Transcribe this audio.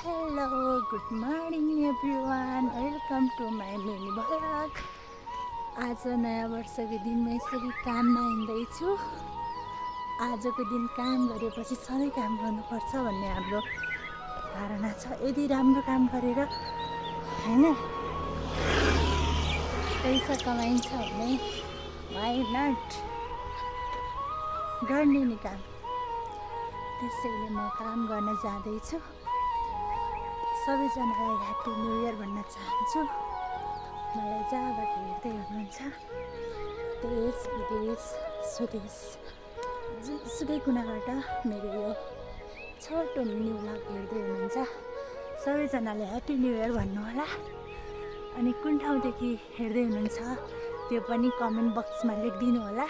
Hello good morning everyone, welcome to my mini vlog. आज नयाँ वर्षको दिन म यसरी काममा हिँड्दैछु। आजको दिन काम गरेपछि सधैँ काम गर्नुपर्छ भन्ने हाम्रो धारणा छ। यदि राम्रो काम गरेर हैन पैसा कमाइन्छ भने वाइ नट गर्ने नि काम। त्यसैले म काम गर्न जाँदैछु। सबैजनालाई ह्याप्पी न्यू इयर भन्न चाहन्छु। मलाई जहाँबाट हेर्दै हुनुहुन्छ, देश विदेश स्वदेश जुनसुकै कुनाबाट मेरो यो छोटो मिनी भ्लग हेर्दै हुनुहुन्छ, सबैजनाले ह्याप्पी न्यू इयर भन्नुहोला। अनि कुन ठाउँदेखि हेर्दै हुनुहुन्छ त्यो पनि कमेन्ट बक्समा लेखिदिनु होला।